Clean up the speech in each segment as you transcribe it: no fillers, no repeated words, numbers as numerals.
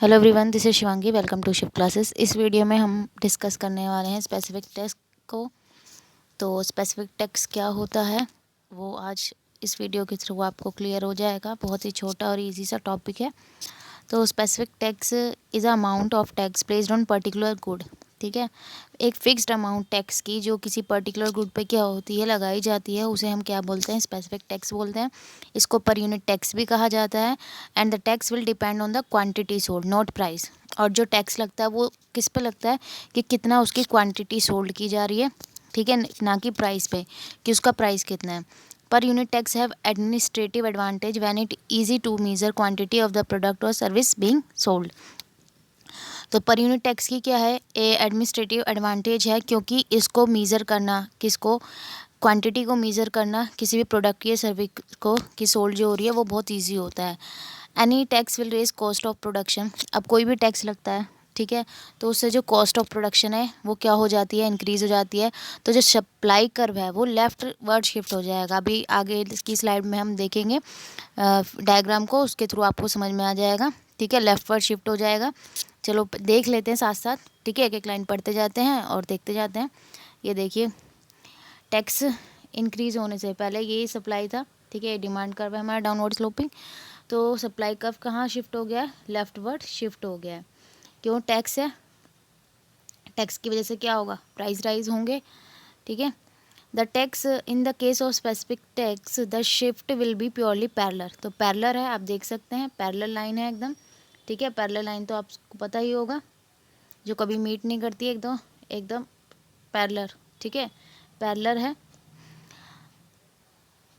Hello everyone, this is Shivangi. Welcome to Shiv classes. इस video में हम डिस्कस करने वाले हैं स्पेसिफिक टेक्स्ट को। तो स्पेसिफिक टेक्स्ट क्या होता है वो आज इस वीडियो के थ्रू आपको क्लियर हो जाएगा। बहुत ही छोटा और इजी सा टॉपिक है। तो specific tax is a amount of tax placed on particular good. ठीक है, एक फिक्स्ड अमाउंट टैक्स की जो किसी पर्टिकुलर गुड पे क्या होती है, लगाई जाती है, उसे हम क्या बोलते हैं? स्पेसिफिक टैक्स बोलते हैं। इसको पर यूनिट टैक्स भी कहा जाता है। And the tax will depend on the quantity sold, not price. और जो टैक्स लगता है वो किस पे लगता है कि कितना उसकी क्वांटिटी सोल्ड की जा रही है, ठीक है, ना कि प्राइस पे कि उसका प्राइस कितना है। Per unit tax have administrative advantage when it easy to measure quantity of the product or service being sold। तो पर यूनिट टैक्स की क्या है, एडमिनिस्ट्रेटिव एडवांटेज है, क्योंकि इसको मीज़र करना, किसको, क्वांटिटी को मीज़र करना किसी भी प्रोडक्ट या सर्विस को कि सोल्ड जो हो रही है वो बहुत ईजी होता है। Any tax will raise cost of production. अब कोई भी टैक्स लगता है, ठीक है, तो उससे जो कॉस्ट ऑफ प्रोडक्शन है वो क्या हो जाती है, इंक्रीज़ हो जाती है। तो जो सप्लाई कर्व है वो लेफ्ट वर्ड शिफ्ट हो जाएगा। अभी आगे की स्लाइड में हम देखेंगे डायग्राम को, उसके थ्रू आपको समझ में आ जाएगा। ठीक है, लेफ्ट वर्ड शिफ्ट हो जाएगा। चलो देख लेते हैं साथ साथ। ठीक है, एक एक लाइन पढ़ते जाते हैं और देखते जाते हैं। ये देखिए, टैक्स इंक्रीज़ होने से पहले ये सप्लाई था, ठीक है, डिमांड कर्व है हमारा डाउनवर्ड स्लोपिंग। तो सप्लाई कर्व कहाँ शिफ्ट हो गया है? लेफ्टवर्ड शिफ्ट हो गया है। क्यों? टैक्स है, टैक्स की वजह से क्या होगा? प्राइस राइज होंगे। ठीक है, the tax in the case of specific tax the shift will be purely parallel. तो पैरेलल है, आप देख सकते हैं, पैरेलल लाइन है एकदम। ठीक है, पैरेलल लाइन तो आपको पता ही होगा, जो कभी मीट नहीं करती, एकदम एकदम पैरेलल। ठीक है, पैरेलल है।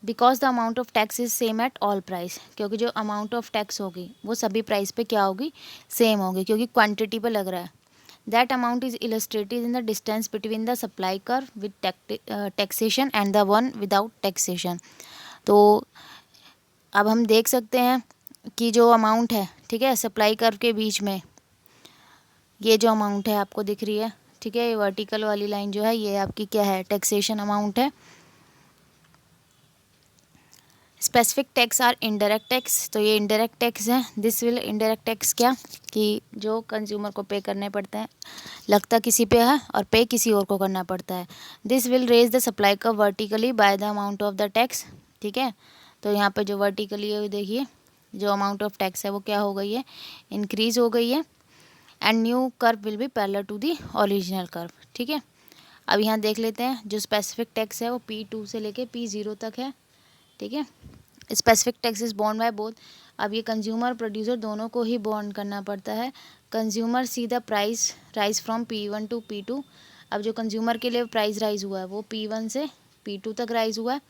Because the amount of tax is same at all price, क्योंकि जो अमाउंट ऑफ टैक्स होगी वो सभी प्राइस पे क्या होगी? सेम होगी, क्योंकि क्वांटिटी पे लग रहा है। That amount is illustrated in the distance between the supply curve with taxation and the one without taxation. तो अब हम देख सकते हैं कि जो अमाउंट है, ठीक है, सप्लाई कर्व के बीच में ये जो अमाउंट है आपको दिख रही है, ठीक है, ये वर्टिकल वाली लाइन जो है ये आपकी क्या है? टैक्सेशन अमाउंट है। Specific tax or indirect tax. तो ये इनडायरेक्ट टैक्स है। दिस विल इनडायरेक्ट टैक्स क्या, कि जो कंज्यूमर को पे करने पड़ते हैं, लगता किसी पे है और पे किसी और को करना पड़ता है। This will raise the supply curve vertically by the amount of the tax. ठीक है, तो यहाँ पे जो वर्टिकली है देखिए, जो अमाउंट ऑफ टैक्स है वो क्या हो गई है? इंक्रीज हो गई है। And new curve will be parallel to the original curve. ठीक है, अब यहाँ देख लेते हैं, जो स्पेसिफिक टैक्स है वो P2 से लेके P0 तक है। ठीक है, specific tax is bond by both. अब ये कंज्यूमर प्रोड्यूसर दोनों को ही बॉन्ड करना पड़ता है। Consumer see the price rise from P1 to P2। अब जो कंज्यूमर के लिए प्राइस राइज हुआ है वो P1 से P2 तक राइज हुआ है।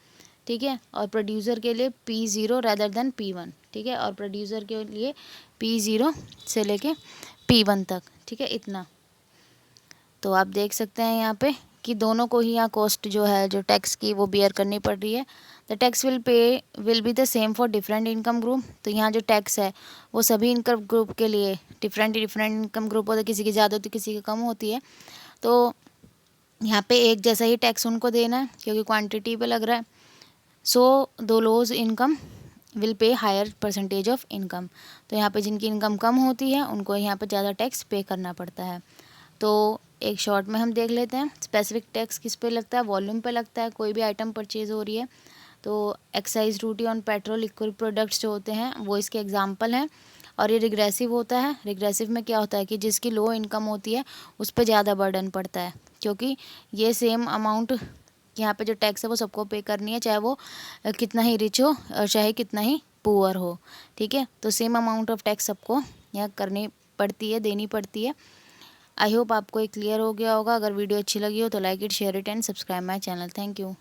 ठीक है, और प्रोड्यूसर के लिए P0 रैदर देन P1। ठीक है, और प्रोड्यूसर के लिए P0 से लेके P1 तक। ठीक है, इतना। तो आप देख सकते हैं यहाँ पे कि दोनों को ही यहाँ कॉस्ट जो है, जो टैक्स की, वो बियर करनी पड़ रही है। The tax will be the same for different income group. तो यहाँ जो टैक्स है वो सभी इनकम ग्रुप के लिए डिफरेंट इनकम ग्रुप होता है, किसी की ज़्यादा होती है, किसी की कम होती है। तो यहाँ पे एक जैसा ही टैक्स उनको देना है, क्योंकि क्वांटिटी पे लग रहा है। So those lows income will pay higher percentage of income. तो यहाँ पे जिनकी इनकम कम होती है उनको यहाँ पे ज़्यादा टैक्स पे करना पड़ता है। तो एक शॉर्ट में हम देख लेते हैं, स्पेसिफिक टैक्स किस पे लगता है? वॉल्यूम पे लगता है। कोई भी आइटम परचेज हो रही है तो excise duty on petrol liquid products जो होते हैं वो इसके एग्जांपल हैं। और ये रिग्रेसिव होता है। रिग्रेसिव में क्या होता है कि जिसकी लो इनकम होती है उस पर ज़्यादा बर्डन पड़ता है, क्योंकि ये सेम अमाउंट यहाँ पे जो टैक्स है वो सबको पे करनी है, चाहे वो कितना ही रिच हो और चाहे कितना ही पुअर हो। ठीक है, तो सेम अमाउंट ऑफ टैक्स सबको यहाँ करनी पड़ती है, देनी पड़ती है। आई होप आपको ये क्लियर हो गया होगा। अगर वीडियो अच्छी लगी हो तो like it, share it and subscribe my channel. Thank you.